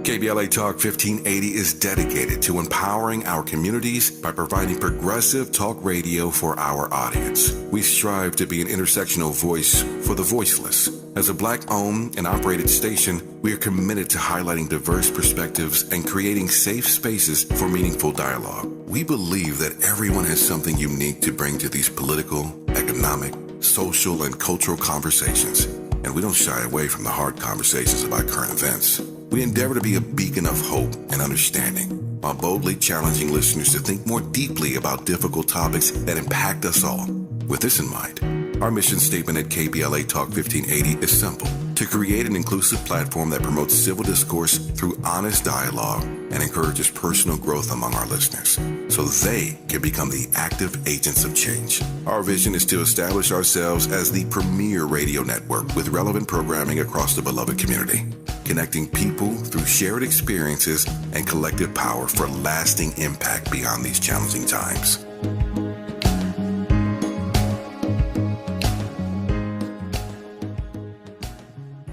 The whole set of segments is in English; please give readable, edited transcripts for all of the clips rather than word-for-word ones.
KBLA Talk 1580 is dedicated to empowering our communities by providing progressive talk radio for our audience. We strive to be an intersectional voice for the voiceless. As a Black-owned and operated station, we are committed to highlighting diverse perspectives and creating safe spaces for meaningful dialogue. We believe that everyone has something unique to bring to these political, economic, social, and cultural conversations, and we don't shy away from the hard conversations about current events. We endeavor to be a beacon of hope and understanding, while boldly challenging listeners to think more deeply about difficult topics that impact us all. With this in mind, our mission statement at KBLA Talk 1580 is simple: to create an inclusive platform that promotes civil discourse through honest dialogue and encourages personal growth among our listeners, so they can become the active agents of change. Our vision is to establish ourselves as the premier radio network with relevant programming across the beloved community, connecting people through shared experiences and collective power for lasting impact beyond these challenging times.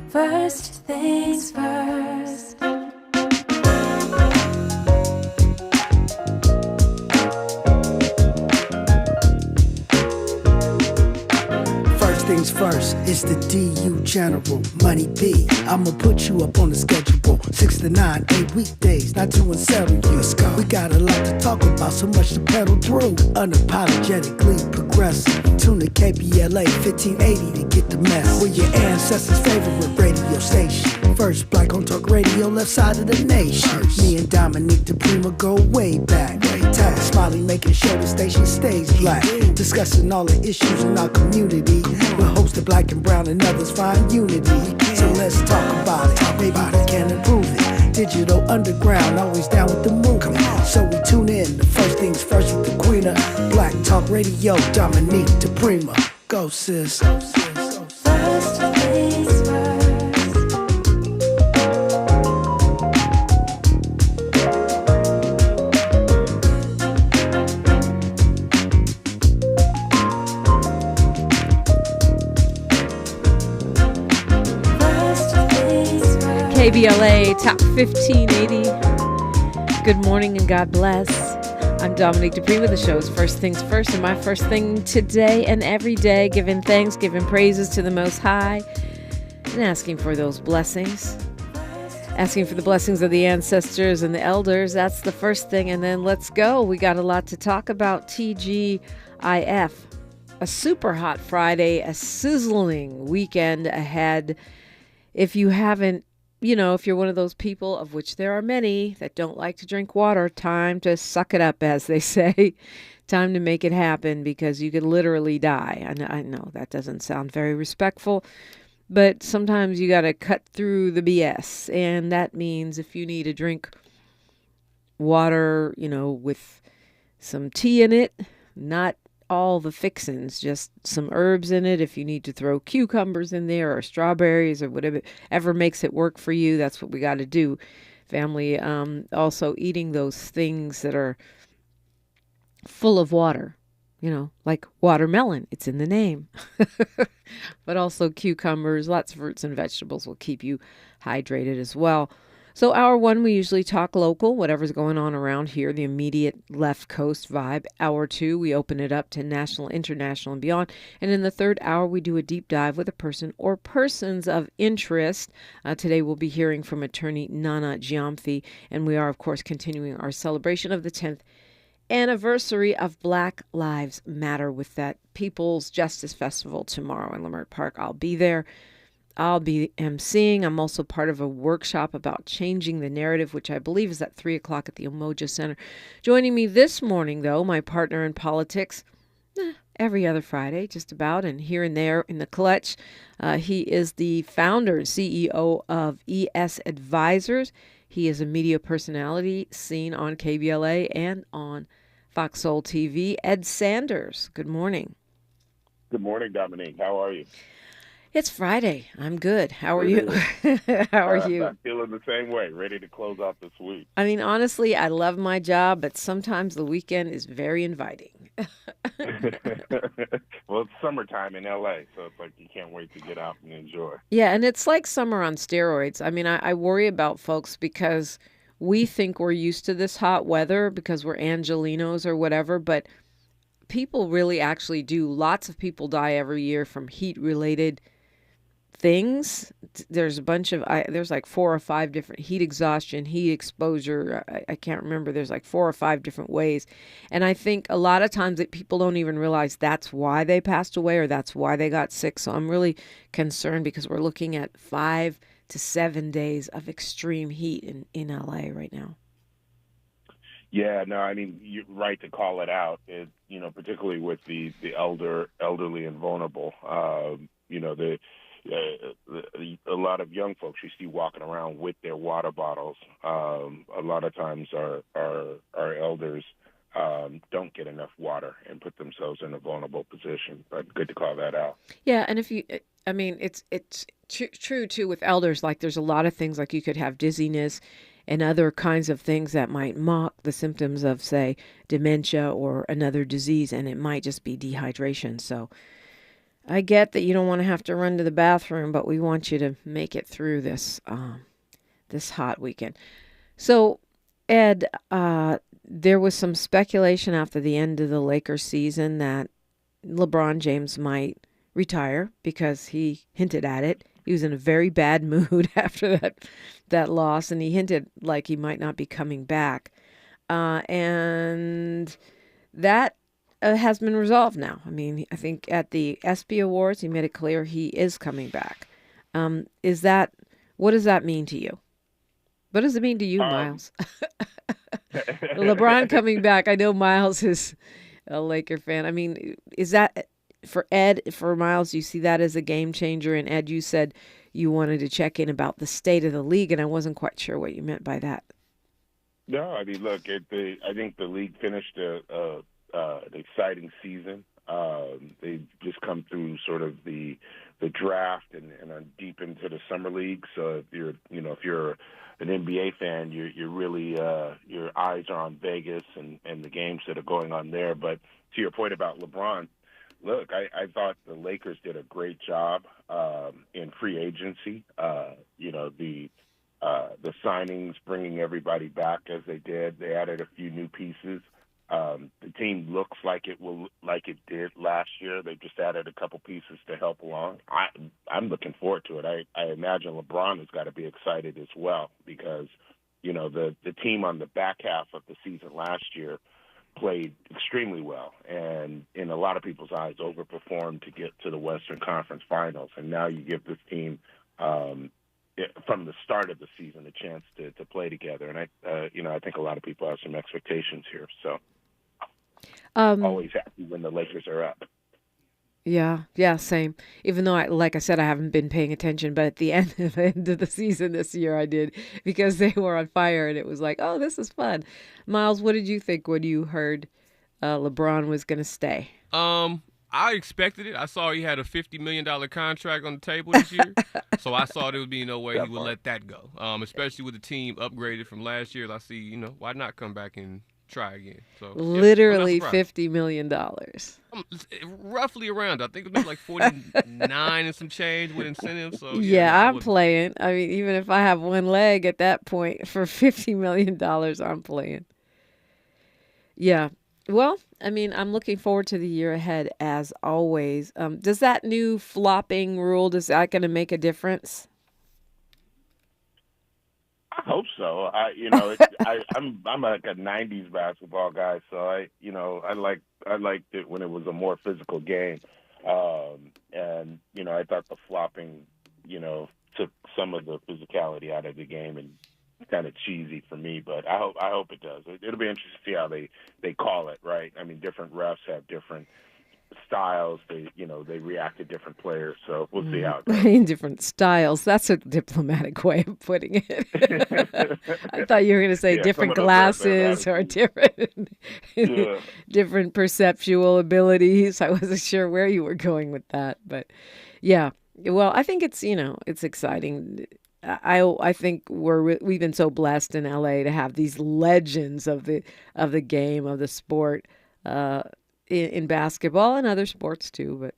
First things first. First things first, it's the DU General, Money B. I'ma put you up on the schedule, 6 to 9, 8 weekdays, not 2 and 7. Let's go. We got a lot to talk about, so much to pedal through. Unapologetically progressive. Tune to KBLA 1580 to get the mess. We're your ancestors' favorite radio station. First Black on talk radio, left side of the nation. Me and Dominique DePrima go way back. Tag Smiley making sure the station stays black. Discussing all the issues in our community. We're hosted Black and Brown and others find unity. So let's talk about it. Maybe we can improve it. Digital underground, always down with the movement. So we tune in. The first things first with the queen of Black Talk Radio, Dominique DePrima. Go sis. First things first. KBLA Top 1580. Good morning and God bless. I'm Dominique DePrima. The show is First Things First, and my first thing today and every day, giving thanks, giving praises to the Most High, and asking for those blessings. Asking for the blessings of the ancestors and the elders. That's the first thing, and then let's go. We got a lot to talk about. TGIF. A super hot Friday, a sizzling weekend ahead. If you haven't, if you're one of those people, of which there are many, that don't like to drink water, time to suck it up, as they say. Time to make it happen, because you could literally die. And I know that doesn't sound very respectful, but sometimes you got to cut through the BS. And that means if you need to drink water, with some tea in it, not all the fixins, just some herbs in it. If you need to throw cucumbers in there or strawberries or whatever makes it work for you, that's what we got to do, family. Also eating those things that are full of water, like watermelon. It's in the name. But also cucumbers, lots of fruits and vegetables will keep you hydrated as well. So hour one, we usually talk local, whatever's going on around here, the immediate left coast vibe. Hour two, we open it up to national, international, and beyond. And in the third hour, we do a deep dive with a person or persons of interest. Today, we'll be hearing from attorney Nana Gyamfi, and we are, of course, continuing our celebration of the 10th anniversary of Black Lives Matter with that People's Justice Festival tomorrow in Leimert Park. I'll be there. I'll be emceeing. I'm also part of a workshop about changing the narrative, which I believe is at 3 o'clock at the Umoja Center. Joining me this morning, though, my partner in politics, every other Friday, just about, and here and there in the clutch. He is the founder and CEO of ES Advisors. He is a media personality seen on KBLA and on Fox Soul TV. Ed Sanders, good morning. Good morning, Dominique. How are you? It's Friday. I'm good. How are you? How are you? I'm feeling the same way, ready to close out this week. I mean, honestly, I love my job, but sometimes the weekend is very inviting. Well, it's summertime in LA, so it's like you can't wait to get out and enjoy. Yeah, and it's like summer on steroids. I mean, I worry about folks because we think we're used to this hot weather because we're Angelinos or whatever, but people really actually do. Lots of people die every year from heat related things. There's a bunch of, there's like 4 or 5 different heat exhaustion, heat exposure. I can't remember. There's like 4 or 5 different ways. And I think a lot of times that people don't even realize that's why they passed away or that's why they got sick. So I'm really concerned because we're looking at 5 to 7 days of extreme heat in LA right now. Yeah, no, I mean, you're right to call it out. Particularly with the elderly and vulnerable. A lot of young folks you see walking around with their water bottles. A lot of times our elders don't get enough water and put themselves in a vulnerable position. But good to call that out. Yeah, and it's true too with elders. Like there's a lot of things like you could have dizziness and other kinds of things that might mock the symptoms of, say, dementia or another disease, and it might just be dehydration. So I get that you don't want to have to run to the bathroom, but we want you to make it through this hot weekend. So, Ed, there was some speculation after the end of the Lakers season that LeBron James might retire because he hinted at it. He was in a very bad mood after that loss, and he hinted like he might not be coming back. And that has been resolved now. I mean, I think at the ESPY Awards, he made it clear he is coming back. What does that mean to you? What does it mean to you, Miles? LeBron coming back. I know Miles is a Laker fan. I mean, is that for Ed, for Miles, you see that as a game changer? And Ed, you said you wanted to check in about the state of the league, and I wasn't quite sure what you meant by that. No, I mean, look, I think the league finished an exciting season. They've just come through sort of the draft and are deep into the summer league. So if you're an NBA fan, you're really your eyes are on Vegas and the games that are going on there. But to your point about LeBron, look, I thought the Lakers did a great job in free agency. The signings, bringing everybody back as they did. They added a few new pieces. The team looks like it did last year. They just added a couple pieces to help along. I'm looking forward to it. I imagine LeBron has got to be excited as well because, the team on the back half of the season last year played extremely well and in a lot of people's eyes overperformed to get to the Western Conference Finals. And now you give this team from the start of the season a chance to play together. And I think a lot of people have some expectations here. So always happy when the Lakers are up. Yeah, same. Even though, like I said, I haven't been paying attention, but at the end of the season this year, I did because they were on fire, and it was like, oh, this is fun. Miles, what did you think when you heard LeBron was going to stay? I expected it. I saw he had a $50 million contract on the table this year, so I saw there would be no way he would let that go. Especially with the team upgraded from last year, I see, why not come back and try again? So literally $50 million. Roughly around. I think it was like 49 and some change with incentives. So I'm playing. I mean, even if I have one leg at that point for $50 million, I'm playing. Yeah. Well, I mean, I'm looking forward to the year ahead as always. Does that new flopping rule, is that going to make a difference? I hope so. I'm like a '90s basketball guy, so I liked it when it was a more physical game, and I thought the flopping, took some of the physicality out of the game and kind of cheesy for me. But I hope it does. It'll be interesting to see how they call it. Right? I mean, different refs have different styles. They react to different players, so we'll see how it goes. Different styles. That's a diplomatic way of putting it. I thought you were going to say different glasses or different perceptual abilities. I wasn't sure where you were going with that, but yeah. Well, I think it's exciting. I think we've been so blessed in LA to have these legends of the game, of the sport. in basketball and other sports too, but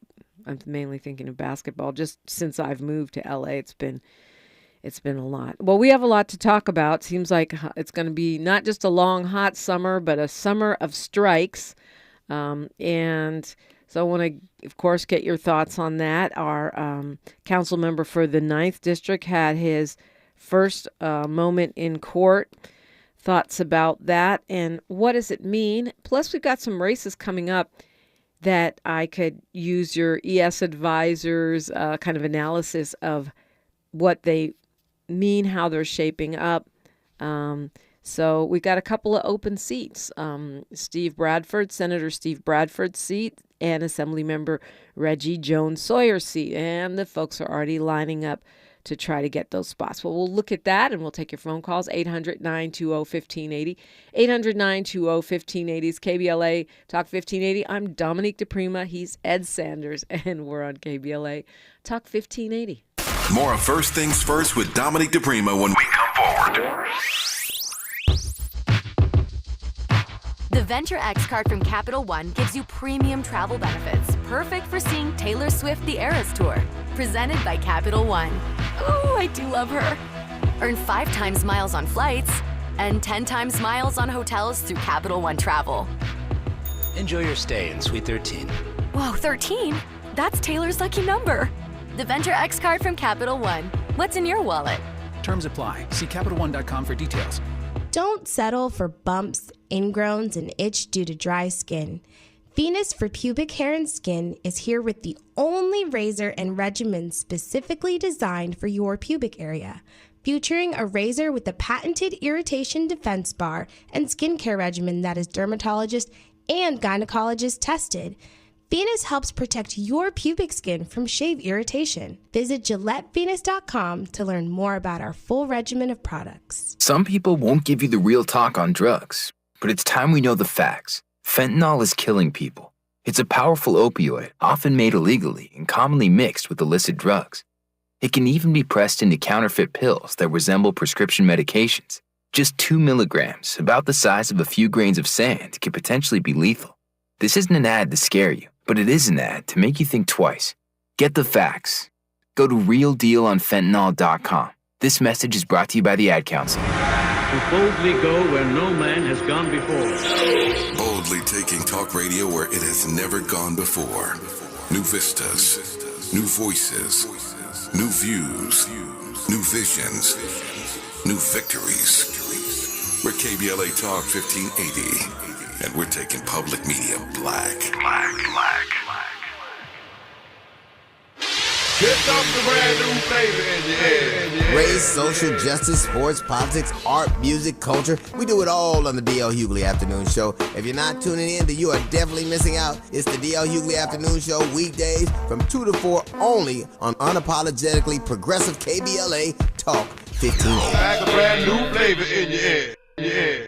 I'm mainly thinking of basketball. Just since I've moved to LA, it's been a lot. Well, we have a lot to talk about. Seems like it's going to be not just a long, hot summer, but a summer of strikes. And so I want to, of course, get your thoughts on that. Our council member for the 9th District had his first moment in court. Thoughts about that and what does it mean? Plus, we've got some races coming up that I could use your ES advisors kind of analysis of what they mean, how they're shaping up. So we got a couple of open seats. Steve Bradford, Senator Steve Bradford's seat, and Assemblymember Reggie Jones-Sawyer's seat. And the folks are already lining up to try to get those spots. Well, we'll look at that, and we'll take your phone calls, 800-920-1580. 800-920-1580 is KBLA Talk 1580. I'm Dominique DePrima. He's Ed Sanders, and we're on KBLA Talk 1580. More of First Things First with Dominique DePrima when we come forward. The Venture X card from Capital One gives you premium travel benefits, perfect for seeing Taylor Swift The Eras Tour. Presented by Capital One. Ooh, I do love her. Earn 5 times miles on flights and 10 times miles on hotels through Capital One Travel. Enjoy your stay in Suite 13. Whoa, 13? That's Taylor's lucky number. The Venture X card from Capital One. What's in your wallet? Terms apply. See CapitalOne.com for details. Don't settle for bumps, ingrowns, and itch due to dry skin. Venus for Pubic Hair and Skin is here with the only razor and regimen specifically designed for your pubic area, featuring a razor with a patented irritation defense bar and skincare regimen that is dermatologist and gynecologist tested. Venus helps protect your pubic skin from shave irritation. Visit GilletteVenus.com to learn more about our full regimen of products. Some people won't give you the real talk on drugs, but it's time we know the facts. Fentanyl is killing people. It's a powerful opioid, often made illegally and commonly mixed with illicit drugs. It can even be pressed into counterfeit pills that resemble prescription medications. Just 2 milligrams, about the size of a few grains of sand, can potentially be lethal. This isn't an ad to scare you, but it is an ad to make you think twice. Get the facts. Go to realdealonfentanyl.com. This message is brought to you by the Ad Council. To boldly go where no man has gone before. Boldly taking talk radio where it has never gone before. New vistas, new voices, new views, new visions, new victories. We're KBLA Talk 1580, and we're taking public media black. Here comes the brand new flavor in your air. Race, social justice, sports, politics, art, music, culture. We do it all on the D.L. Hughley Afternoon Show. If you're not tuning in, then you are definitely missing out. It's the D.L. Hughley Afternoon Show, weekdays from 2 to 4 only on unapologetically progressive KBLA Talk 1580. Like a brand new flavor in your air. Yeah.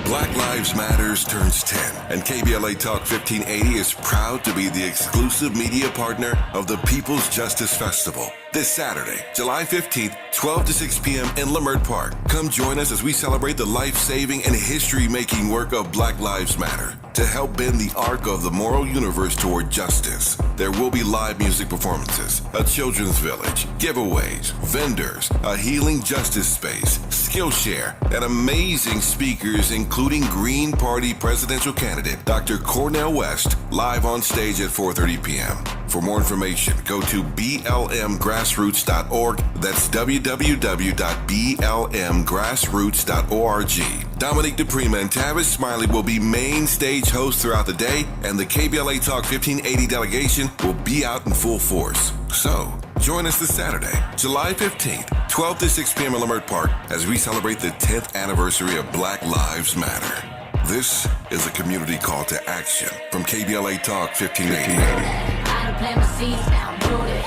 Black Lives Matters turns 10, and KBLA Talk 1580 is proud to be the exclusive media partner of the People's Justice Festival. This Saturday, July 15th, 12 to 6 p.m. in Leimert Park. Come join us as we celebrate the life-saving and history-making work of Black Lives Matter to help bend the arc of the moral universe toward justice. There will be live music performances, a children's village, giveaways, vendors, a healing justice space, Skillshare, and amazing speakers including Green Party presidential candidate Dr. Cornel West, live on stage at 4:30 p.m. For more information, go to blmgrassroots.org. That's www.blmgrassroots.org. Dominique DePrima and Tavis Smiley will be main stage hosts throughout the day, and the KBLA Talk 1580 delegation will be out in full force. So, join us this Saturday, July 15th, 12 to 6 p.m. in Leimert Park as we celebrate the 10th anniversary of Black Lives Matter. This is a community call to action from KBLA Talk 1580. I done plant my seeds, now I'm rooted.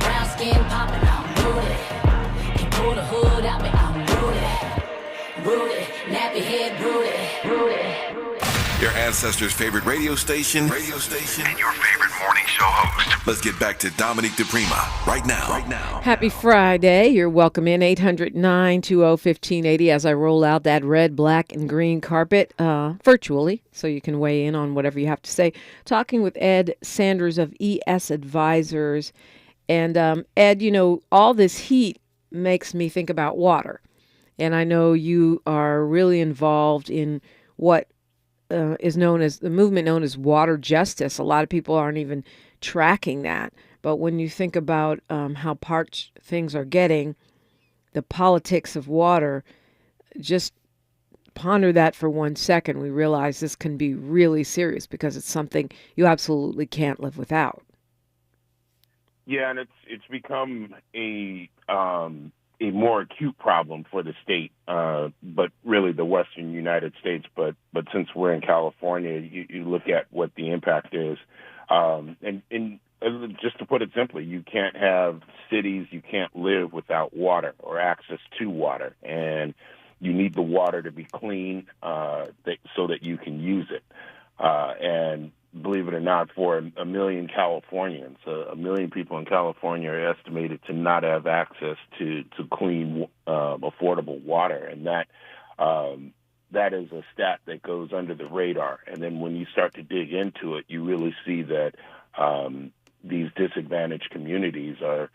Brown skin popping, I'm rooted. Can pull the hood out me, I'm rooted. Rooted, nappy head broody. Your ancestors' favorite radio station, and your favorite morning show host. Let's get back to Dominique DePrima right now. Happy Friday. You're welcome in 800-920-1580 as I roll out that red, black, and green carpet virtually, so you can weigh in on whatever you have to say. Talking with Ed Sanders of ES Advisors. And Ed, you know, all this heat makes me think about water. And I know you are really involved in what is known as the movement known as water justice. A lot of people aren't even tracking that. But when you think about how parched things are getting, the politics of water, just ponder that for 1 second. We realize this can be really serious because it's something you absolutely can't live without. Yeah, and it's become a more acute problem for the state, but really the Western United States. But since we're in California, you look at what the impact is, and just to put it simply, you can't have cities, you can't live without water or access to water, and you need the water to be clean so that you can use it. And believe it or not, for a million Californians, a million people in California are estimated to not have access to clean, affordable water. And that is a stat that goes under the radar. And then when you start to dig into it, you really see that these disadvantaged communities are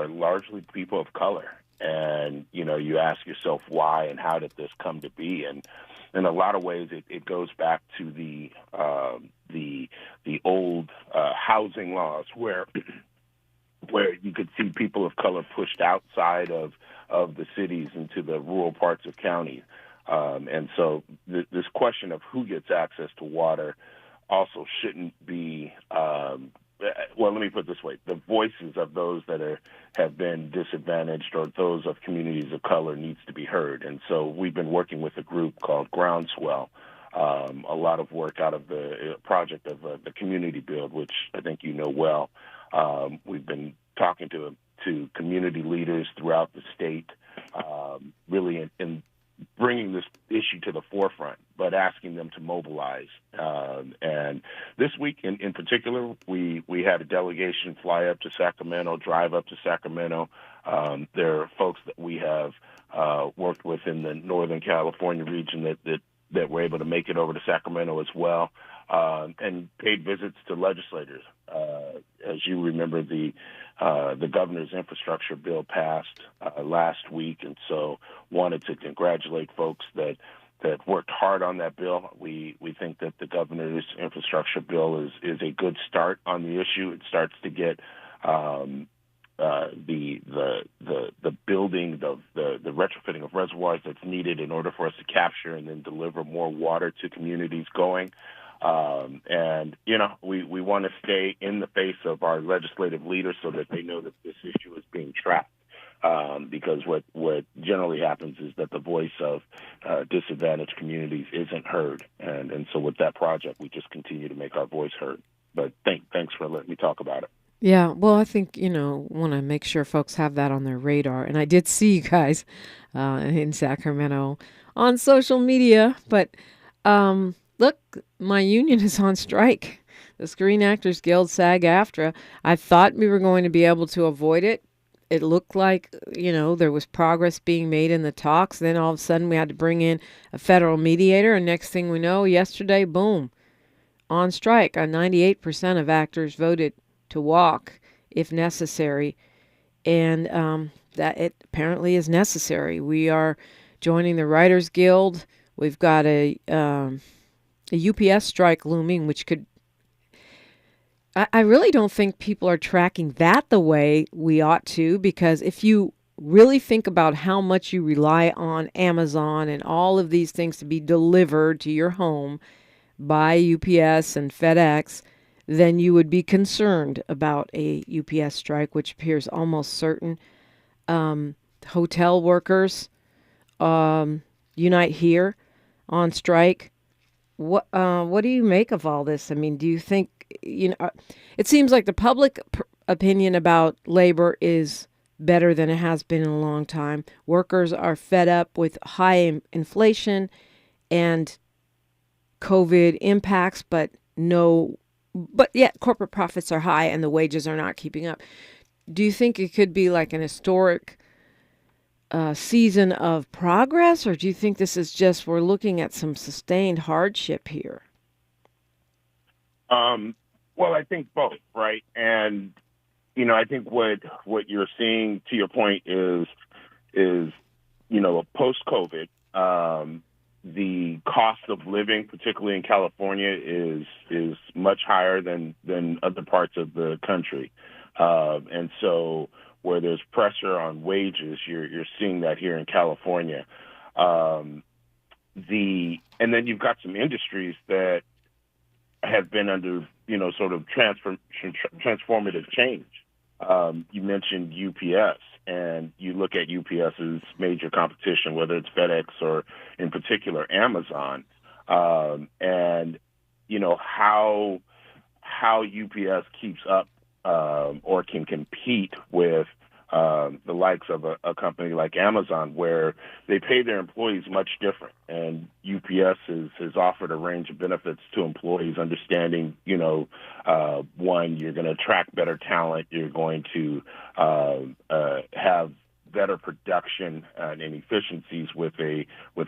largely people of color. And, you know, you ask yourself why and how did this come to be? And in a lot of ways, it goes back to the old housing laws where you could see people of color pushed outside of the cities into the rural parts of counties. And so this question of who gets access to water also shouldn't be well, let me put it this way. The voices of those that have been disadvantaged or those of communities of color needs to be heard. And so we've been working with a group called Groundswell, a lot of work out of the project of the Community Build, which I think you know well. We've been talking to community leaders throughout the state, really in bringing this issue to the forefront, but asking them to mobilize. And this week in particular, we had a delegation fly up to Sacramento, drive up to Sacramento. There are folks that we have worked with in the Northern California region that were able to make it over to Sacramento as well, and paid visits to legislators. As you remember, the governor's infrastructure bill passed last week, and so wanted to congratulate folks that worked hard on that bill. We think that the governor's infrastructure bill is a good start on the issue. It starts to get the building, the retrofitting of reservoirs that's needed in order for us to capture and then deliver more water to communities going. And, you know, we want to stay in the face of our legislative leaders so that they know that this issue is being tracked. Because what generally happens is that the voice of disadvantaged communities isn't heard. And so with that project, we just continue to make our voice heard. But thanks for letting me talk about it. Yeah, well, I think, want to make sure folks have that on their radar. And I did see you guys in Sacramento on social media. But look, my union is on strike. The Screen Actors Guild, SAG-AFTRA. I thought we were going to be able to avoid it. It looked like, there was progress being made in the talks. Then all of a sudden we had to bring in a federal mediator. And next thing we know, yesterday, boom, on strike. 98% of actors voted to walk if necessary. And that it apparently is necessary. We are joining the Writers Guild. We've got a UPS strike looming, which could... I really don't think people are tracking that the way we ought to, because if you really think about how much you rely on Amazon and all of these things to be delivered to your home by UPS and FedEx, then you would be concerned about a UPS strike, which appears almost certain. Hotel workers unite here on strike. What do you make of all this? I mean, do you think, it seems like the public opinion about labor is better than it has been in a long time. Workers are fed up with high inflation and COVID impacts, but yet corporate profits are high and the wages are not keeping up. Do you think it could be like an historic season of progress, or do you think this is just we're looking at some sustained hardship here? Well, I think both, right? And I think what you're seeing, to your point, is post-COVID, the cost of living, particularly in California, is much higher than other parts of the country, and so where there's pressure on wages, you're seeing that here in California. And then you've got some industries that have been under sort of transformative change. You mentioned UPS, and you look at UPS's major competition, whether it's FedEx or in particular Amazon, and how UPS keeps up or can compete with the likes of a company like Amazon, where they pay their employees much different. And UPS has offered a range of benefits to employees, understanding, one, you're going to attract better talent, you're going to have better production and efficiencies with a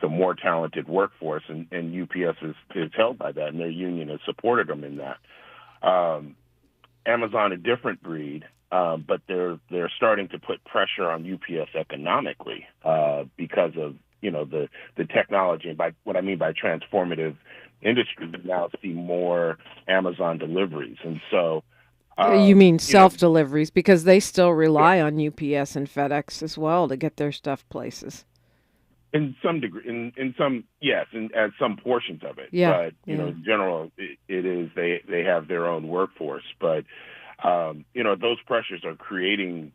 more talented workforce, and UPS is held by that, and their union has supported them in that. Amazon, a different breed, but they're starting to put pressure on UPS economically because of the technology. And by what I mean by transformative industry, we now see more Amazon deliveries, and so. You mean self-deliveries, because they still rely on UPS and FedEx as well to get their stuff places. In some degree, in some, yes, at some portions of it. Yeah. But, in general, it is, they have their own workforce. But, those pressures are creating,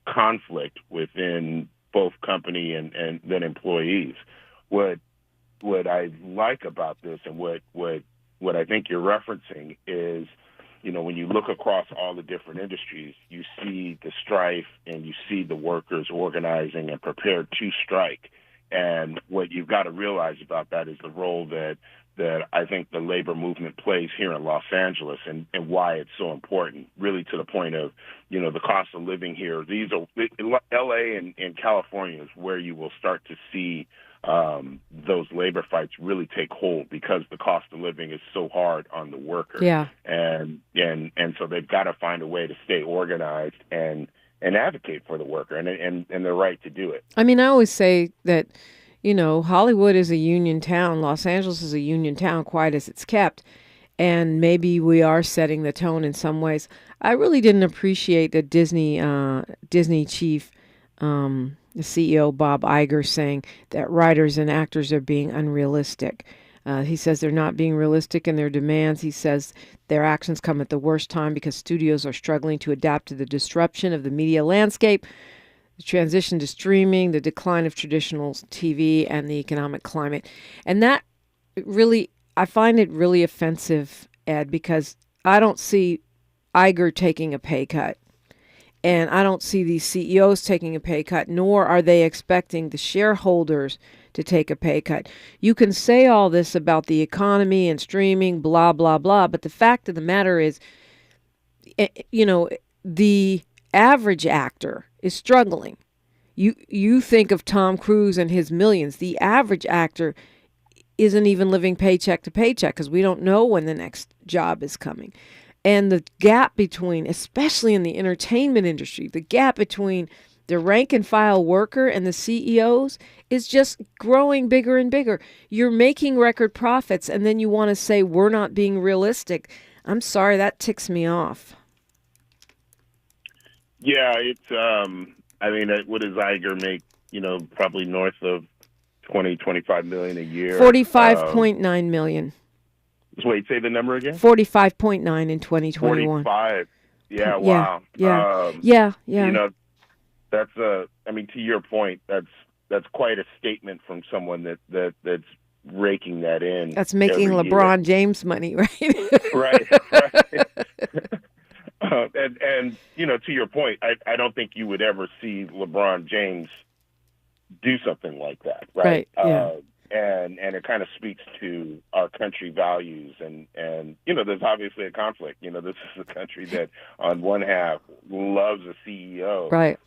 conflict within both company and then employees. What I like about this, and what I think you're referencing is, when you look across all the different industries, you see the strife and you see the workers organizing and prepared to strike. And what you've got to realize about that is the role that I think the labor movement plays here in Los Angeles, and why it's so important, really to the point of, the cost of living here. These are LA and California is where you will start to see those labor fights really take hold, because the cost of living is so hard on the worker. Yeah. And so they've got to find a way to stay organized and advocate for the worker and their right to do it. I mean, I always say that, Hollywood is a union town. Los Angeles is a union town, quiet as it's kept. And maybe we are setting the tone in some ways. I really didn't appreciate the Disney chief, the CEO, Bob Iger, saying that writers and actors are being unrealistic. He says they're not being realistic in their demands. He says their actions come at the worst time because studios are struggling to adapt to the disruption of the media landscape, the transition to streaming, the decline of traditional TV, and the economic climate. And that really, I find it really offensive, Ed, because I don't see Iger taking a pay cut. And I don't see these CEOs taking a pay cut, nor are they expecting the shareholders to take a pay cut. You can say all this about the economy and streaming, blah, blah, blah, but the fact of the matter is, the average actor is struggling. You think of Tom Cruise and his millions. The average actor isn't even living paycheck to paycheck because we don't know when the next job is coming. And the gap between, especially in the entertainment industry, the gap between the rank and file worker and the CEOs is just growing bigger and bigger. You're making record profits, and then you want to say we're not being realistic. I'm sorry, that ticks me off. Yeah, it's, what does Iger make? Probably north of 25 million a year. 45.9 million. Wait, say the number again? 45.9 in 2021. 45. Yeah, wow. Yeah. That's to your point, that's quite a statement from someone that's raking that in. That's making LeBron year. James money, right? Right. And to your point, I don't think you would ever see LeBron James do something like that, right? Yeah. and it kind of speaks to our country values. And there's obviously a conflict. This is a country that on one half loves a CEO, right?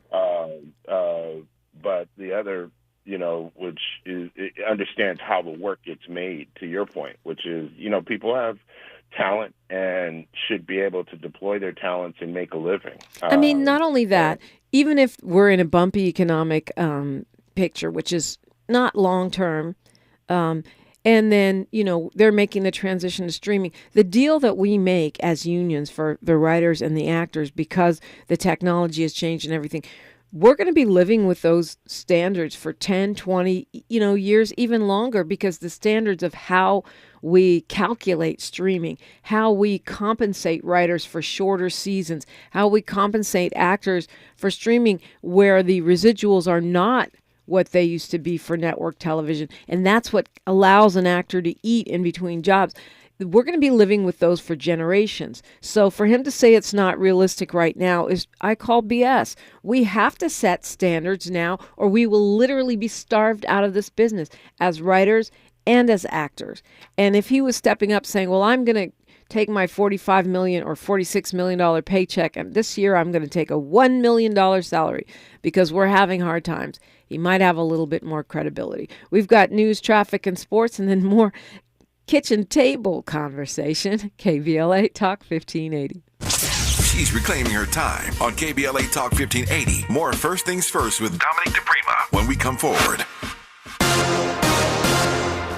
But the other, which is, it understands how the work gets made, to your point, which is, people have talent and should be able to deploy their talents and make a living. I mean, not only that, even if we're in a bumpy economic picture, which is not long term, and then, they're making the transition to streaming. The deal that we make as unions for the writers and the actors, because the technology has changed and everything, we're going to be living with those standards for 10, 20, years, even longer, because the standards of how we calculate streaming, how we compensate writers for shorter seasons, how we compensate actors for streaming where the residuals are not what they used to be for network television. And that's what allows an actor to eat in between jobs. We're going to be living with those for generations. So for him to say it's not realistic right now I call BS. We have to set standards now, or we will literally be starved out of this business as writers and as actors. And if he was stepping up saying, well, I'm going to take my $45 million or $46 million paycheck, and this year I'm going to take a $1 million salary because we're having hard times, he might have a little bit more credibility. We've got news, traffic, and sports, and then more kitchen table conversation. KBLA Talk 1580. She's reclaiming her time on KBLA Talk 1580. More First Things First with Dominic DePrima when we come forward.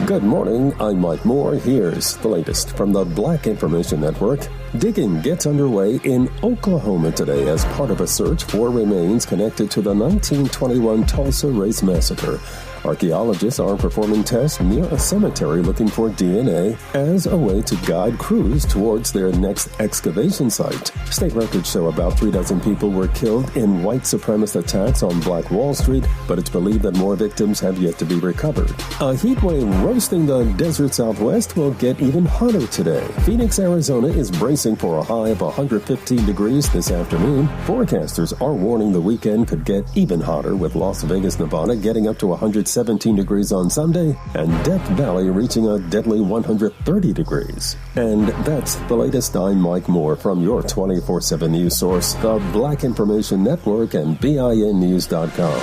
Good morning, I'm Mike Moore. Here's the latest from the Black Information Network. Digging gets underway in Oklahoma today as part of a search for remains connected to the 1921 Tulsa Race Massacre. Archaeologists are performing tests near a cemetery looking for DNA as a way to guide crews towards their next excavation site. State records show about 36 people were killed in white supremacist attacks on Black Wall Street, but it's believed that more victims have yet to be recovered. A heat wave roasting the desert Southwest will get even hotter today. Phoenix, Arizona is bracing for a high of 115 degrees this afternoon. Forecasters are warning the weekend could get even hotter, with Las Vegas, Nevada getting up to 117 degrees on Sunday, and Death Valley reaching a deadly 130 degrees. And that's the latest. I'm Mike Moore from your 24/7 news source, the Black Information Network and BINnews.com.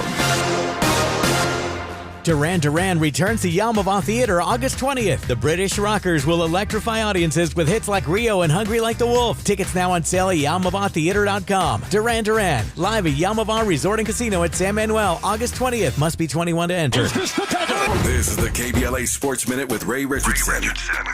Duran Duran returns to Yalmava Theatre August 20th. The British rockers will electrify audiences with hits like Rio and Hungry Like the Wolf. Tickets now on sale at YalmavaTheatre.com. Duran Duran, live at Yalmava Resort and Casino at San Manuel, August 20th. Must be 21 to enter. This is the KBLA Sports Minute with Ray Richardson.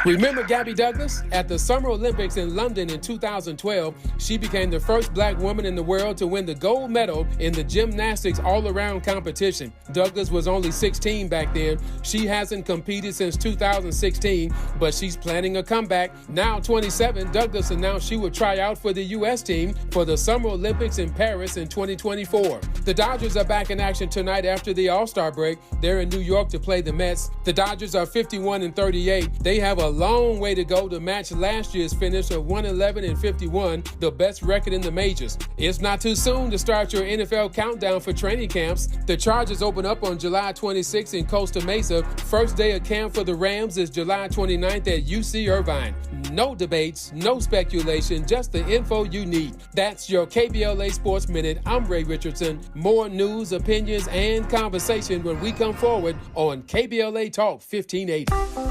Remember Gabby Douglas? At the Summer Olympics in London in 2012, she became the first black woman in the world to win the gold medal in the gymnastics all-around competition. Douglas was only 16 back then. She hasn't competed since 2016, but she's planning a comeback. Now 27, Douglas announced she would try out for the U.S. team for the Summer Olympics in Paris in 2024. The Dodgers are back in action tonight after the All-Star break. They're in New York to play the Mets. The Dodgers are 51-38. They have a long way to go to match last year's finish of 111-51, the best record in the majors. It's not too soon to start your NFL countdown for training camps. The Chargers open up on July 26th in Costa Mesa. First day of camp for the Rams is July 29th at UC Irvine. No debates, no speculation, just the info you need. That's your KBLA Sports Minute. I'm Ray Richardson. More news, opinions, and conversation when we come forward on KBLA Talk 1580.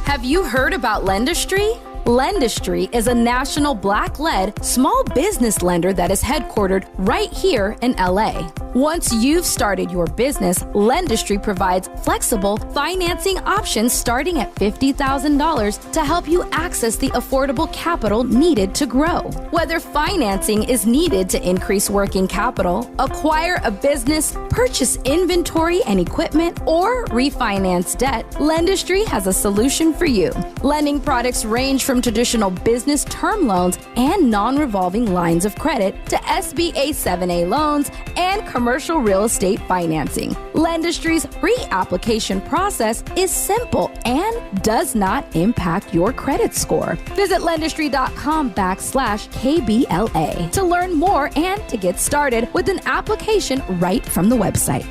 Have you heard about Lendistry? Lendistry is a national black-led small business lender that is headquartered right here in LA. Once you've started your business, Lendistry provides flexible financing options starting at $50,000 to help you access the affordable capital needed to grow. Whether financing is needed to increase working capital, acquire a business, purchase inventory and equipment, or refinance debt, Lendistry has a solution for you. Lending products range from traditional business term loans and non-revolving lines of credit to SBA 7A loans and commercial real estate financing. Lendistry's pre-application process is simple and does not impact your credit score. Visit lendistry.com/KBLA to learn more and to get started with an application right from the website.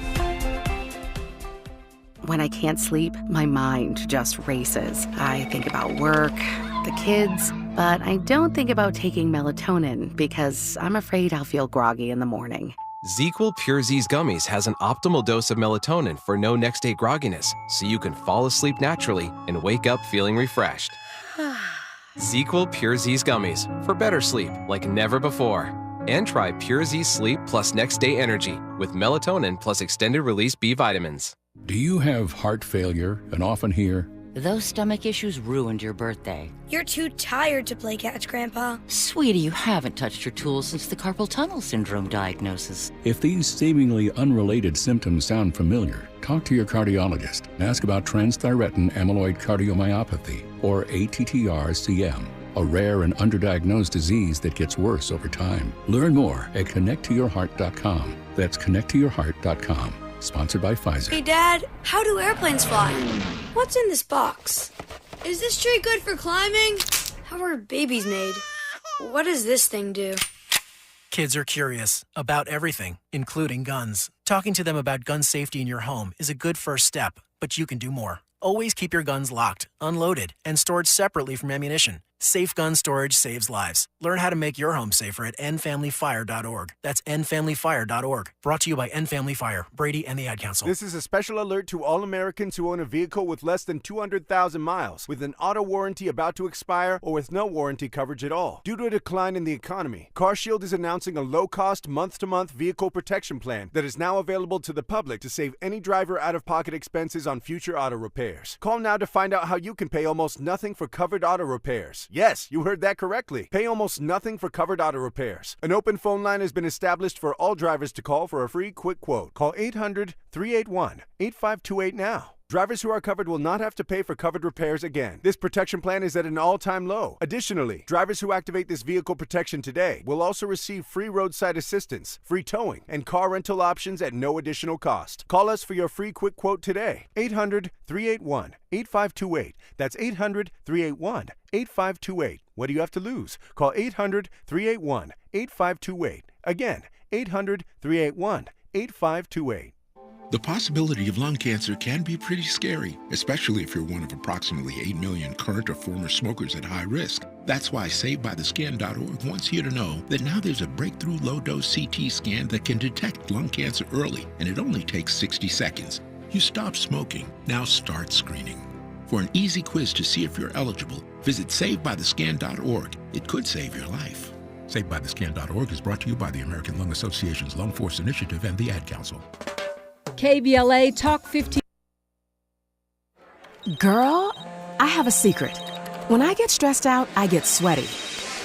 When I can't sleep, my mind just races. I think about work, the kids, but I don't think about taking melatonin because I'm afraid I'll feel groggy in the morning. ZzzQuil Pure Z's Gummies has an optimal dose of melatonin for no next-day grogginess, so you can fall asleep naturally and wake up feeling refreshed. ZzzQuil Pure Z's Gummies for better sleep like never before. And try Pure Z Sleep plus Next Day Energy with melatonin plus extended-release B vitamins. Do you have heart failure and often hear, "Those stomach issues ruined your birthday"? "You're too tired to play catch, Grandpa." "Sweetie, you haven't touched your tools since the carpal tunnel syndrome diagnosis." If these seemingly unrelated symptoms sound familiar, talk to your cardiologist and ask about transthyretin amyloid cardiomyopathy, or ATTR-CM, a rare and underdiagnosed disease that gets worse over time. Learn more at connecttoyourheart.com. That's connecttoyourheart.com. Sponsored by Pfizer. Hey, Dad, how do airplanes fly? What's in this box? Is this tree good for climbing? How are babies made? What does this thing do? Kids are curious about everything, including guns. Talking to them about gun safety in your home is a good first step, but you can do more. Always keep your guns locked, unloaded, and stored separately from ammunition. Safe gun storage saves lives. Learn how to make your home safer at endfamilyfire.org. That's endfamilyfire.org. Brought to you by End Family Fire, Brady, and the Ad Council. This is a special alert to all Americans who own a vehicle with less than 200,000 miles, with an auto warranty about to expire, or with no warranty coverage at all. Due to a decline in the economy, CarShield is announcing a low-cost, month-to-month vehicle protection plan that is now available to the public to save any driver out-of-pocket expenses on future auto repairs. Call now to find out how you can pay almost nothing for covered auto repairs. Yes, you heard that correctly. Pay almost nothing for covered auto repairs. An open phone line has been established for all drivers to call for a free quick quote. Call 800-381-8528 now. Drivers who are covered will not have to pay for covered repairs again. This protection plan is at an all-time low. Additionally, drivers who activate this vehicle protection today will also receive free roadside assistance, free towing, and car rental options at no additional cost. Call us for your free quick quote today. 800-381-8528. That's 800-381-8528. What do you have to lose? Call 800-381-8528. Again, 800-381-8528. The possibility of lung cancer can be pretty scary, especially if you're one of approximately 8 million current or former smokers at high risk. That's why SaveByTheScan.org wants you to know that now there's a breakthrough low-dose CT scan that can detect lung cancer early, and it only takes 60 seconds. You stop smoking, now start screening. For an easy quiz to see if you're eligible, visit SaveByTheScan.org. It could save your life. SaveByTheScan.org is brought to you by the American Lung Association's Lung Force Initiative and the Ad Council. KBLA Talk 15. Girl, I have a secret. When I get stressed out, I get sweaty.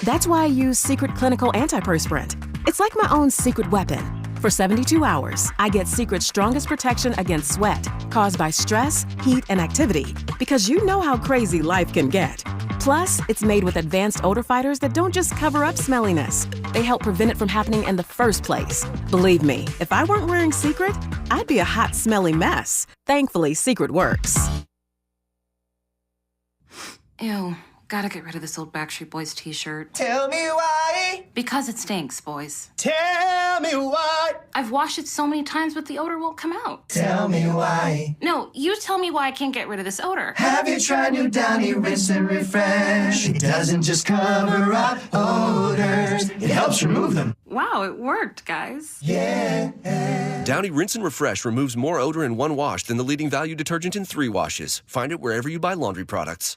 That's why I use Secret Clinical Antiperspirant. It's like my own secret weapon. For 72 hours, I get Secret's strongest protection against sweat caused by stress, heat, and activity, because you know how crazy life can get. Plus, it's made with advanced odor fighters that don't just cover up smelliness. They help prevent it from happening in the first place. Believe me, if I weren't wearing Secret, I'd be a hot, smelly mess. Thankfully, Secret works. Ew, gotta get rid of this old Backstreet Boys t-shirt. Tell me why. Because it stinks, boys. Tell me why. I've washed it so many times, but the odor won't come out. Tell me why. No, you tell me why I can't get rid of this odor. Have you tried new Downy Rinse and Refresh? It doesn't just cover up odors, it helps remove them. Wow, it worked, guys. Yeah. Downy Rinse and Refresh removes more odor in one wash than the leading value detergent in 3 washes. Find it wherever you buy laundry products.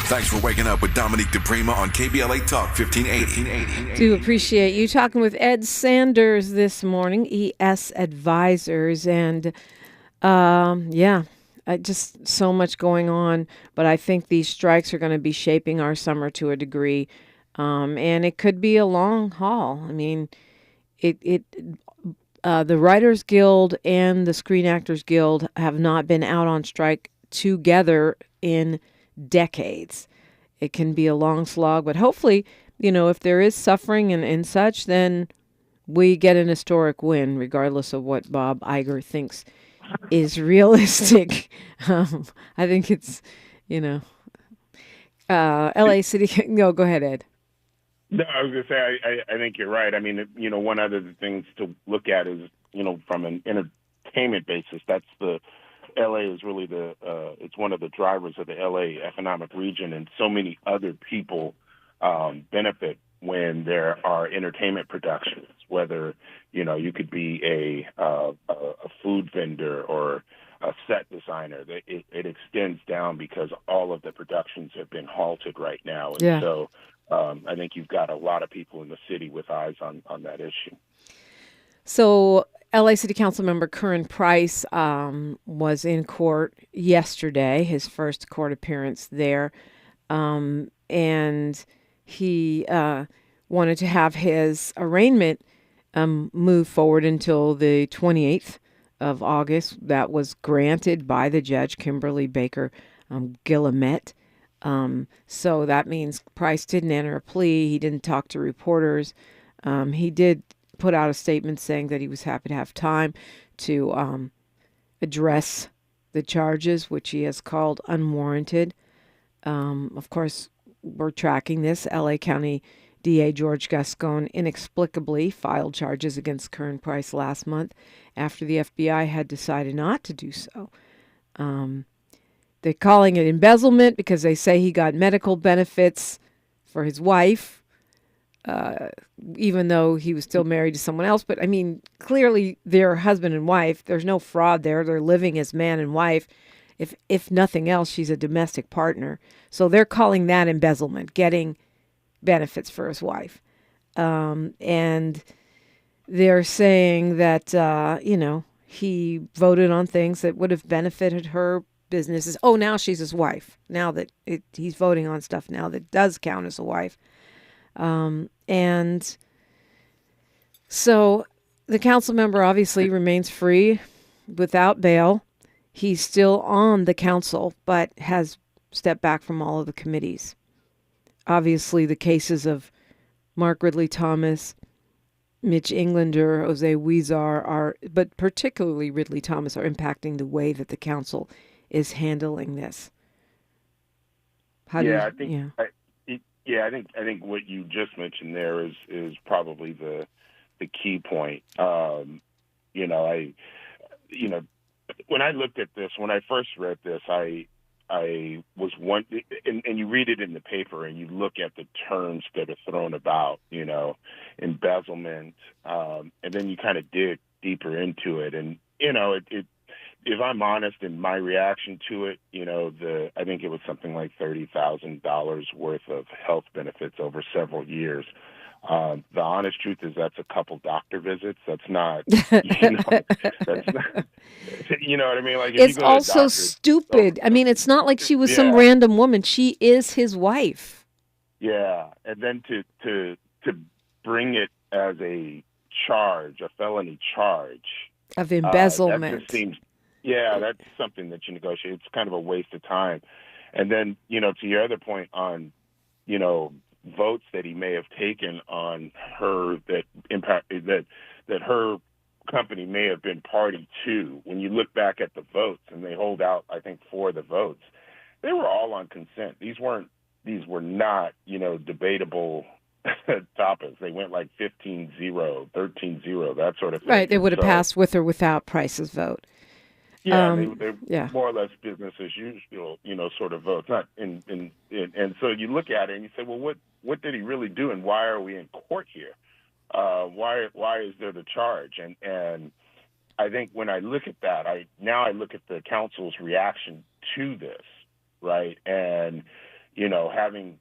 Thanks for waking up with Dominique DePrima on KBLA Talk 1580. Do appreciate you talking with Ed Sanders this morning, ES Advisors, and just so much going on. But I think these strikes are going to be shaping our summer to a degree, and it could be a long haul. I mean, the Writers Guild and the Screen Actors Guild have not been out on strike together in decades. It can be a long slog, but hopefully, if there is suffering and such, then we get an historic win, regardless of what Bob Iger thinks is realistic. I think it's, LA City. No, go ahead, Ed. No, I was going to say, I think you're right. I mean, one of the things to look at is, from an entertainment entertainment basis, that's the LA is really it's one of the drivers of the LA economic region, and so many other people benefit when there are entertainment productions, whether, you could be a food vendor or a set designer. It extends down because all of the productions have been halted right now. And Yeah. so I think you've got a lot of people in the city with eyes on that issue. So LA City Council member Curran Price was in court yesterday, his first court appearance there. And he wanted to have his arraignment move forward until the 28th of August. That was granted by the judge, Kimberly Baker Guillemette. So that means Price didn't enter a plea. He didn't talk to reporters. He did put out a statement saying that he was happy to have time to address the charges, which he has called unwarranted. Of course, we're tracking this. LA County DA George Gascon inexplicably filed charges against Curran Price last month after the FBI had decided not to do so. They're calling it embezzlement because they say he got medical benefits for his wife, even though he was still married to someone else. But, I mean, clearly they're husband and wife. There's no fraud there. They're living as man and wife. If nothing else, she's a domestic partner. So they're calling that embezzlement, getting benefits for his wife. And they're saying that, he voted on things that would have benefited her businesses. Oh, now she's his wife. Now that he's voting on stuff now that does count as a wife. And so the council member obviously remains free without bail. He's still on the council, but has stepped back from all of the committees. Obviously, the cases of Mark Ridley Thomas, Mitch Englander, Jose Huizar but particularly Ridley Thomas, are impacting the way that the council is handling this. I think what you just mentioned there is probably the key point. When I looked at this, when I first read this, I was one, and you read it in the paper and you look at the terms that are thrown about, embezzlement, and then you kind of dig deeper into it. And, if I'm honest in my reaction to it, I think it was something like $30,000 worth of health benefits over several years. The honest truth is that's a couple doctor visits. That's not, that's not, you know what I mean? Like, it's also stupid. I mean, it's not like she was some random woman. She is his wife. Yeah. And then to bring it as a charge, a felony charge of embezzlement. That just seems, that's something that you negotiate. It's kind of a waste of time. And then, to your other point on, votes that he may have taken on her that her company may have been party to. When you look back at the votes, and they hold out, I think, 4 of the votes, they were all on consent. These were not, debatable topics. They went like 15-0, 13-0, that sort of thing. Right, they would have passed with or without Price's vote. Yeah, they're more or less business as usual, sort of votes. Not and so you look at it and you say, well, what did he really do, and why are we in court here? Why is there the charge? And I think when I look at that, I look at the council's reaction to this, right? And having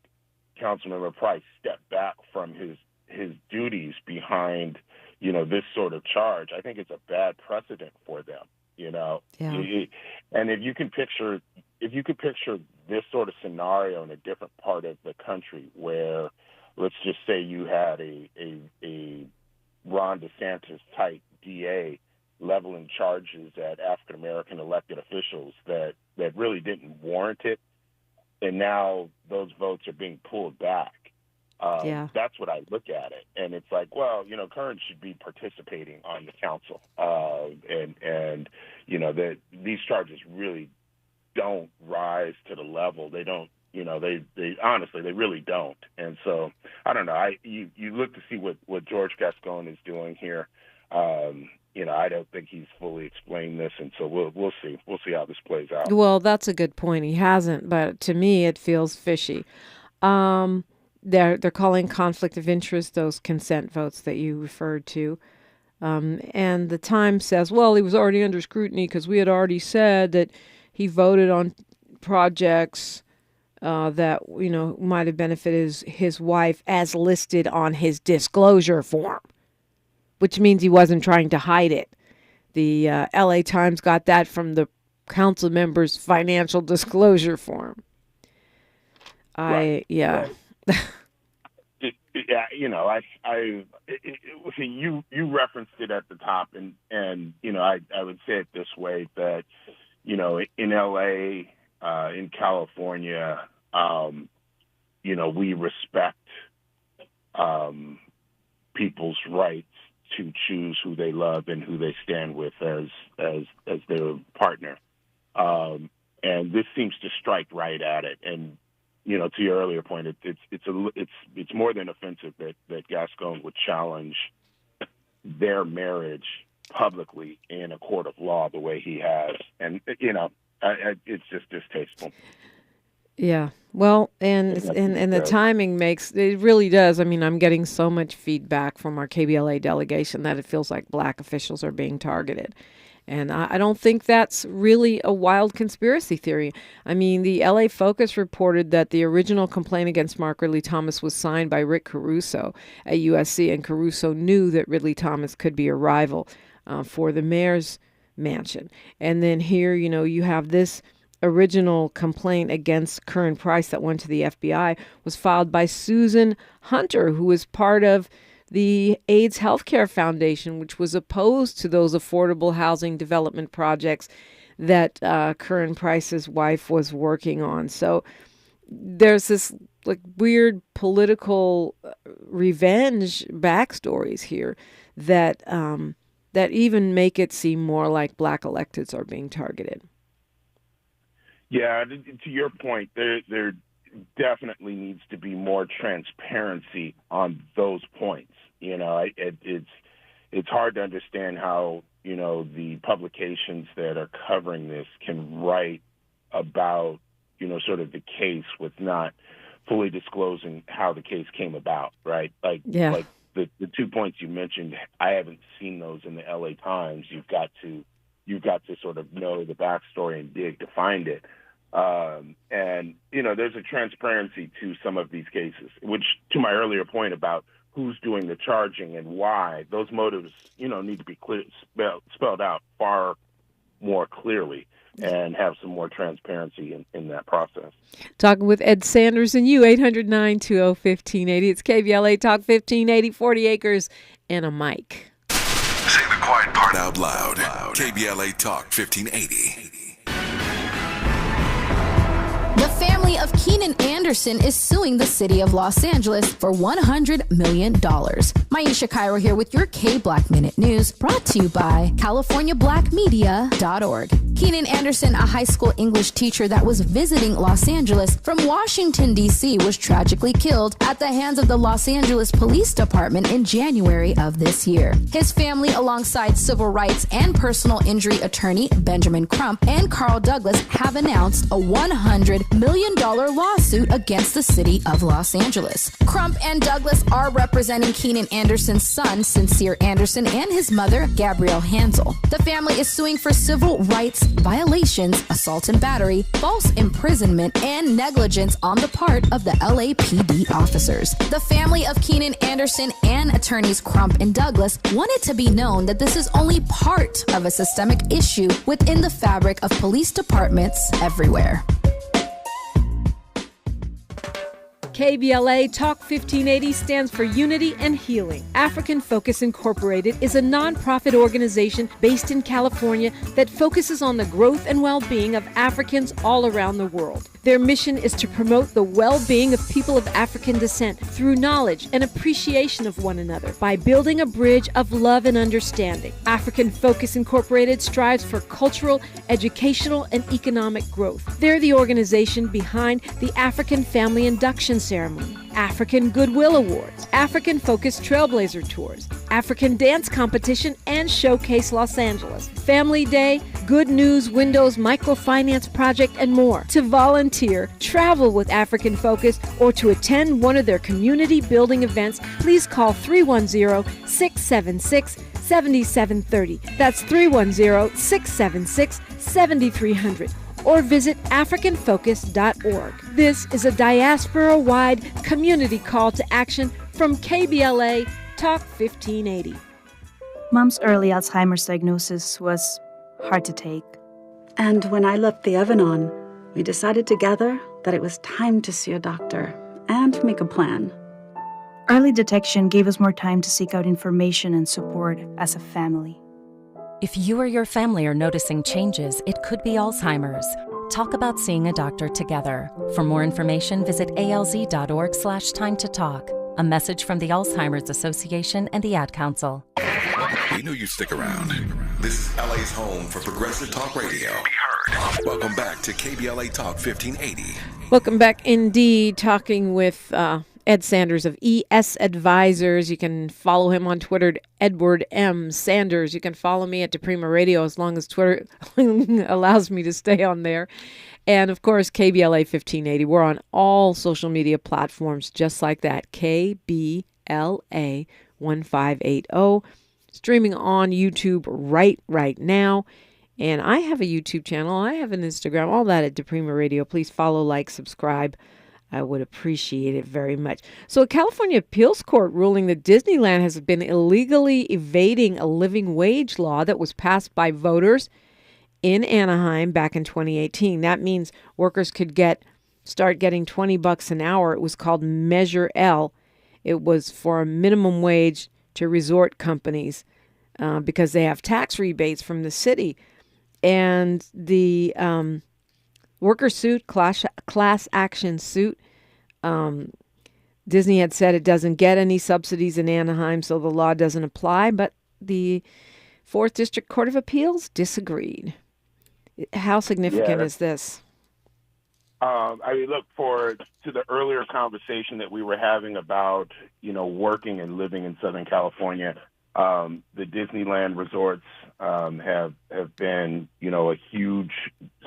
Councilmember Price step back from his duties behind this sort of charge, I think it's a bad precedent for them. And if you can picture this sort of scenario in a different part of the country, where let's just say you had a Ron DeSantis type DA leveling charges at African American elected officials that really didn't warrant it, and now those votes are being pulled back. That's what I look at it, and it's like, well, Curran should be participating on the council, and that these charges really don't rise to the level. They don't, they honestly, they really don't. And so I don't know. You look to see what George Gascon is doing here. I don't think he's fully explained this, and so we'll see. We'll see how this plays out. Well, that's a good point. He hasn't, but to me, it feels fishy. They're calling conflict of interest those consent votes that you referred to. And the Times says, well, he was already under scrutiny because we had already said that he voted on projects that, might have benefited his wife as listed on his disclosure form, which means he wasn't trying to hide it. The LA Times got that from the council member's financial disclosure form. Right. Yeah. You referenced it at the top, and I would say it this way, that in LA, in California, we respect people's rights to choose who they love and who they stand with as their partner, and this seems to strike right at it. And to your earlier point, it's more than offensive that Gascon would challenge their marriage publicly in a court of law the way he has, and it's just distasteful. Yeah. Well, and the timing it really does. I mean, I'm getting so much feedback from our KBLA delegation that it feels like black officials are being targeted. And I don't think that's really a wild conspiracy theory. I mean, the LA Focus reported that the original complaint against Mark Ridley Thomas was signed by Rick Caruso at USC, and Caruso knew that Ridley Thomas could be a rival for the mayor's mansion. And then here, you have this original complaint against Curran Price that went to the FBI was filed by Susan Hunter, who is part of the AIDS Healthcare Foundation, which was opposed to those affordable housing development projects that Curran Price's wife was working on. So there's this weird political revenge backstories here that even make it seem more like black electeds are being targeted. Yeah, to your point, there definitely needs to be more transparency on those points. It's hard to understand how the publications that are covering this can write about sort of the case with not fully disclosing how the case came about, right? Like the 2 points you mentioned, I haven't seen those in the LA Times. You've got to sort of know the backstory and dig to find it. And there's a transparency to some of these cases, which, to my earlier point about who's doing the charging and why, those motives, need to be spelled out far more clearly and have some more transparency in that process. Talking with Ed Sanders and you, 800-920-1580. It's KBLA Talk 1580, 40 acres and a mic. Say the quiet part out loud. KBLA Talk 1580. The family of Keenan Anderson is suing the city of Los Angeles for $100 million. Maisha Cairo here with your K-Black Minute News, brought to you by CaliforniaBlackMedia.org. Keenan Anderson, a high school English teacher that was visiting Los Angeles from Washington, D.C., was tragically killed at the hands of the Los Angeles Police Department in January of this year. His family, alongside civil rights and personal injury attorney Benjamin Crump and Carl Douglas, have announced a $100 million lawsuit against the city of Los Angeles. Crump and Douglas are representing Keenan Anderson's son, Sincere Anderson, and his mother, Gabrielle Hansel. The family is suing for civil rights violations, assault and battery, false imprisonment, and negligence on the part of the LAPD officers. The family of Keenan Anderson and attorneys Crump and Douglas want it to be known that this is only part of a systemic issue within the fabric of police departments everywhere. KBLA Talk 1580 stands for Unity and Healing. African Focus Incorporated is a nonprofit organization based in California that focuses on the growth and well-being of Africans all around the world. Their mission is to promote the well-being of people of African descent through knowledge and appreciation of one another by building a bridge of love and understanding. African Focus Incorporated strives for cultural, educational, and economic growth. They're the organization behind the African Family Induction Ceremony, African Goodwill Awards, African Focus Trailblazer Tours, African Dance Competition, and Showcase Los Angeles, Family Day, Good News Windows Microfinance Project, and more. To volunteer, travel with African Focus, or to attend one of their community building events, please call 310-676-7730. That's 310-676-7300. Or visit AfricanFocus.org. This is a diaspora-wide community call to action from KBLA Talk 1580. Mom's early Alzheimer's diagnosis was hard to take. And when I left the oven on, we decided together that it was time to see a doctor and make a plan. Early detection gave us more time to seek out information and support as a family. If you or your family are noticing changes, it could be Alzheimer's. Talk about seeing a doctor together. For more information, visit alz.org/time to talk. A message from the Alzheimer's Association and the Ad Council. We knew you'd stick around. This is LA's home for progressive talk radio. Welcome back to KBLA Talk 1580. Welcome back indeed, talking with Ed Sanders of ES Advisors. You can follow him on Twitter, Edward M. Sanders. You can follow me at DePrima Radio as long as Twitter allows me to stay on there. And, of course, KBLA 1580. We're on all social media platforms just like that, KBLA 1580. Streaming on YouTube right now. And I have a YouTube channel. I have an Instagram, all that at DePrima Radio. Please follow, like, subscribe. I would appreciate it very much. So a California appeals court ruling that Disneyland has been illegally evading a living wage law that was passed by voters in Anaheim back in 2018. That means workers could start getting $20 an hour. It was called Measure L. It was for a minimum wage to resort companies because they have tax rebates from the city. And the worker suit, class action suit, Disney had said it doesn't get any subsidies in Anaheim, so the law doesn't apply, but the 4th District Court of Appeals disagreed. How significant is this? Look, to the earlier conversation that we were having about, working and living in Southern California, the Disneyland resorts have been, a huge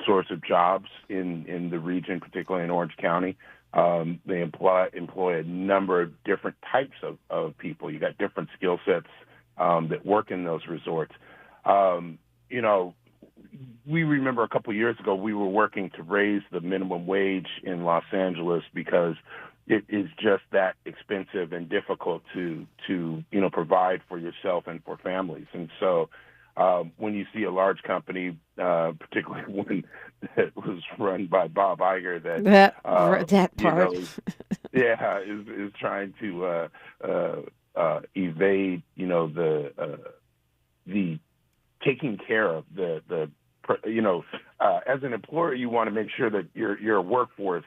source of jobs in the region, particularly in Orange County. They employ a number of different types of people. You got different skill sets that work in those resorts. We remember a couple years ago we were working to raise the minimum wage in Los Angeles because it is just that expensive and difficult to provide for yourself and for families. And so when you see a large company, particularly one that was run by Bob Iger, that part, is trying to evade, the taking care of the as an employer, you want to make sure that your workforce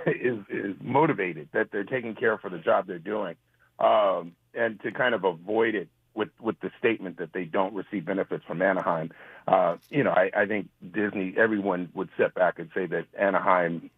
is motivated, that they're taking care for the job they're doing, and to kind of avoid it with the statement that they don't receive benefits from Anaheim. I think Disney, everyone would sit back and say that Anaheim,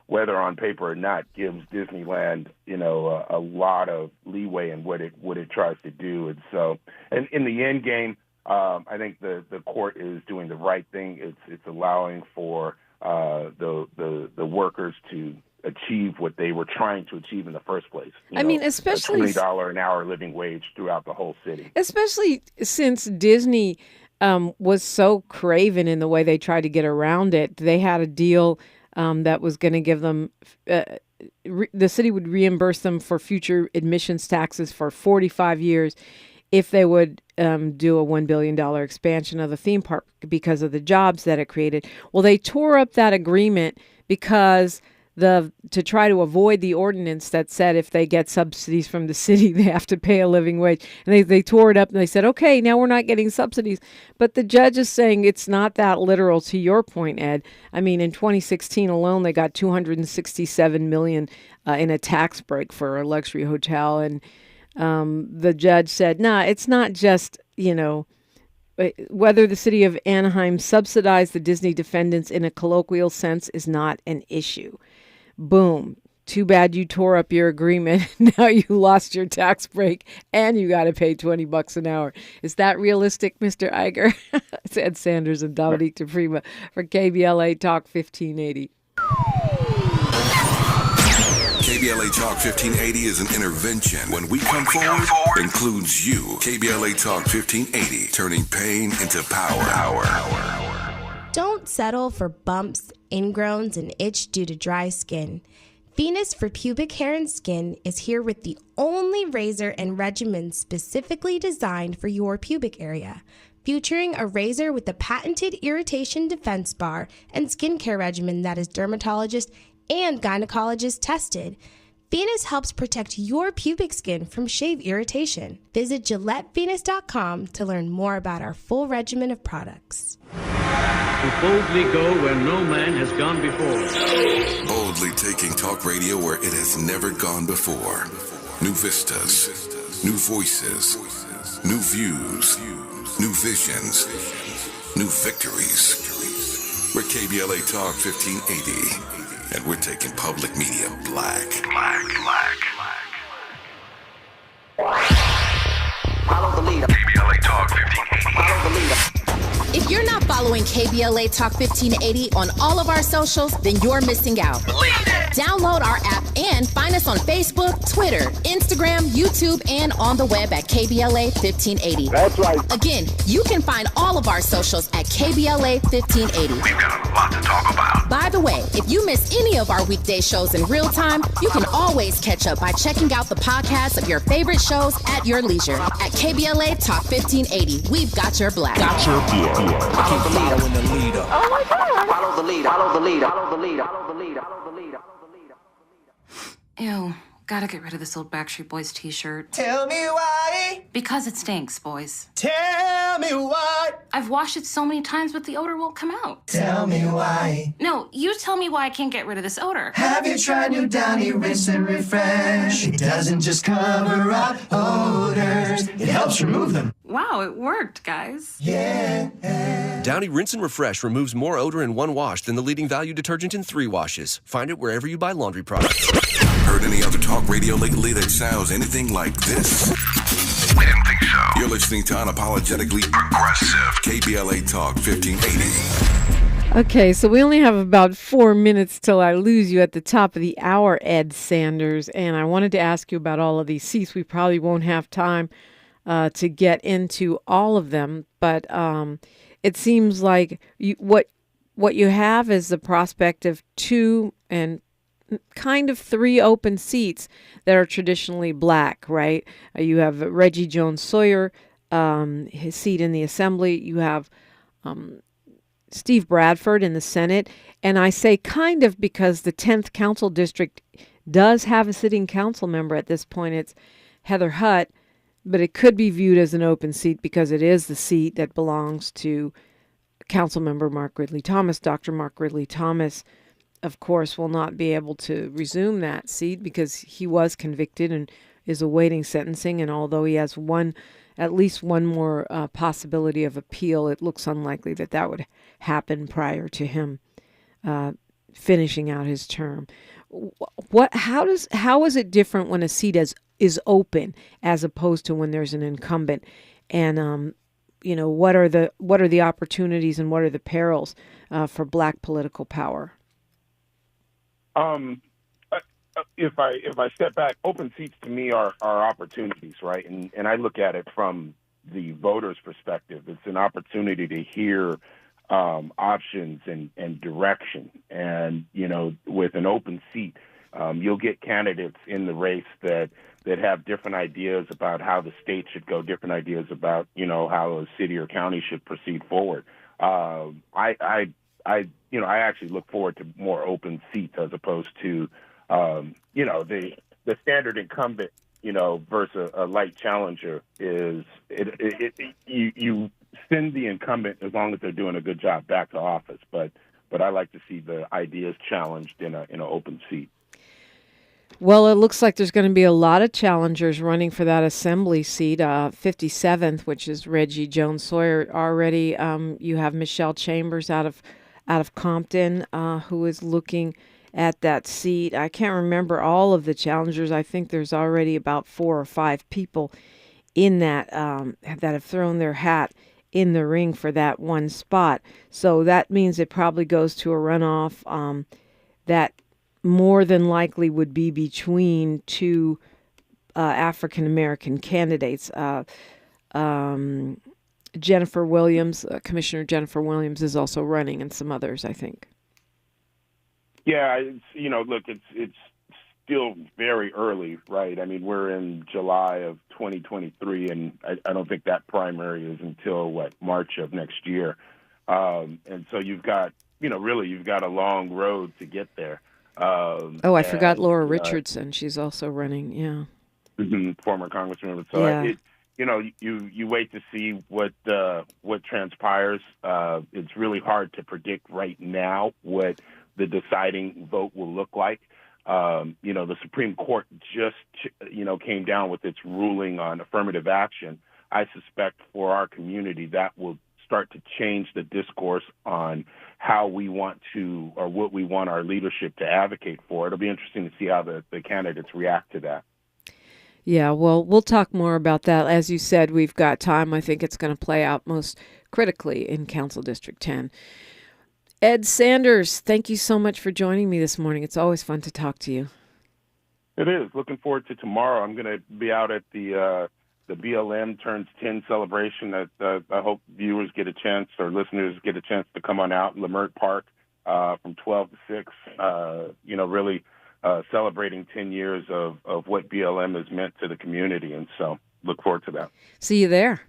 whether on paper or not, gives Disneyland, a lot of leeway in what it tries to do. And so, and in the end game, I think the court is doing the right thing. It's allowing for the workers to achieve what they were trying to achieve in the first place. Especially a $20 an hour living wage throughout the whole city. Especially since Disney was so craven in the way they tried to get around it. They had a deal that was going to give them, the city would reimburse them for future admissions taxes for 45 years if they would do a $1 billion expansion of the theme park because of the jobs that it created. Well, they tore up that agreement because to try to avoid the ordinance that said if they get subsidies from the city, they have to pay a living wage. And they tore it up and they said, okay, now we're not getting subsidies. But the judge is saying it's not that literal, to your point, Ed. In 2016 alone, they got $267 million in a tax break for a luxury hotel. And the judge said, it's not just, whether the city of Anaheim subsidized the Disney defendants in a colloquial sense is not an issue. Boom. too bad you tore up your agreement. Now you lost your tax break and you got to pay $20 an hour. Is that realistic, Mr. Iger? It's Ed Sanders and Dominique DePrima for KBLA Talk 1580. KBLA Talk 1580 is an intervention. When we come forward, includes you. KBLA Talk 1580, turning pain into power. Don't settle for bumps, ingrowns, and itch due to dry skin. Venus for Pubic Hair and Skin is here with the only razor and regimen specifically designed for your pubic area, featuring a razor with a patented irritation defense bar and skincare regimen that is dermatologist and gynecologist tested. Venus helps protect your pubic skin from shave irritation. Visit GilletteVenus.com to learn more about our full regimen of products. To boldly go where no man has gone before. Boldly taking talk radio where it has never gone before. New vistas, new voices, new views, new visions, new victories. We're KBLA Talk 1580, and we're taking public media black. Follow the leader. KBLA Talk 1580. Follow the leader. If you're not following KBLA Talk 1580 on all of our socials, then you're missing out. Download our app and find us on Facebook, Twitter, Instagram, YouTube, and on the web at KBLA 1580. That's right. Again, you can find all of our socials at KBLA 1580. We've got a lot to talk about. By the way, if you miss any of our weekday shows in real time, you can always catch up by checking out the podcasts of your favorite shows at your leisure. At KBLA Talk 1580, we've got your black. Follow the leader. Oh my God. Follow the leader. Follow the leader. Follow the leader. Follow the leader. Follow the leader. Ew, gotta get rid of this old Backstreet Boys t-shirt. Tell me why. Because it stinks, boys. Tell me why. I've washed it so many times, but the odor won't come out. Tell me why. No, you tell me why I can't get rid of this odor. Have you tried new Downy Rinse and Refresh? It doesn't just cover up odors, it helps remove them. Wow, it worked, guys. Yeah. Downy Rinse and Refresh removes more odor in one wash than the leading value detergent in 3 washes. Find it wherever you buy laundry products. Heard any other talk radio lately that sounds anything like this? We didn't think so. You're listening to Unapologetically Progressive KBLA Talk 1580. Okay, so we only have about 4 minutes till I lose you at the top of the hour, Ed Sanders. And I wanted to ask you about all of these seats. We probably won't have time to get into all of them, but it seems like what you have is the prospect of 2 and kind of 3 open seats that are traditionally black, right? You have Reggie Jones Sawyer, his seat in the Assembly. You have Steve Bradford in the Senate. And I say kind of because the 10th Council District does have a sitting council member at this point. It's Heather Hutt, but it could be viewed as an open seat because it is the seat that belongs to Councilmember Mark Ridley Thomas. Dr. Mark Ridley Thomas, of course, will not be able to resume that seat because he was convicted and is awaiting sentencing. And although he has at least one more possibility of appeal, it looks unlikely that would happen prior to him finishing out his term. How is it different when a seat is open as opposed to when there's an incumbent? And what are the opportunities and what are the perils for black political power? If I step back, open seats to me are opportunities, right? And I look at it from the voter's perspective. It's an opportunity to hear options and direction. And, with an open seat, you'll get candidates in the race that have different ideas about how the state should go, different ideas about, how a city or county should proceed forward. I actually look forward to more open seats as opposed to, the standard incumbent, versus a light challenger is you send the incumbent as long as they're doing a good job back to office. But I like to see the ideas challenged in an open seat. Well, it looks like there's going to be a lot of challengers running for that Assembly seat, 57th, which is Reggie Jones Sawyer. Already, you have Michelle Chambers out of Compton, who is looking at that seat. I can't remember all of the challengers. I think there's already about 4 or 5 people in that that have thrown their hat in the ring for that one spot. So that means it probably goes to a runoff that more than likely would be between 2 African-American candidates. Jennifer Williams, Commissioner Jennifer Williams, is also running, and some others, I think. Yeah, look, it's still very early, right? I mean, we're in July of 2023, and I don't think that primary is until, March of next year. And so you've got, you've got a long road to get there. I forgot Laura Richardson. She's also running, yeah. Former congressman. So yeah. You wait to see what transpires. It's really hard to predict right now what the deciding vote will look like. The Supreme Court just, came down with its ruling on affirmative action. I suspect for our community that will start to change the discourse on how we want to, or what we want our leadership to advocate for. It'll be interesting to see how the candidates react to that. Yeah, well, we'll talk more about that. As you said, we've got time. I think it's going to play out most critically in Council District 10. Ed Sanders, thank you so much for joining me this morning. It's always fun to talk to you. It is. Looking forward to tomorrow. I'm going to be out at the BLM Turns 10 celebration. That I hope viewers get a chance, or listeners get a chance to come on out in Lamert Park from 12 to 6. Really celebrating 10 years of what BLM has meant to the community. And so look forward to that. See you there.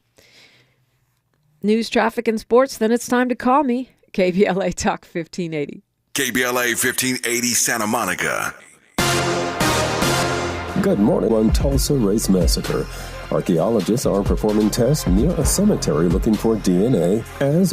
News, traffic, and sports. Then it's time to call me. KBLA Talk 1580. KBLA 1580 Santa Monica. Good morning. On Tulsa Race Massacre, archaeologists are performing tests near a cemetery looking for DNA as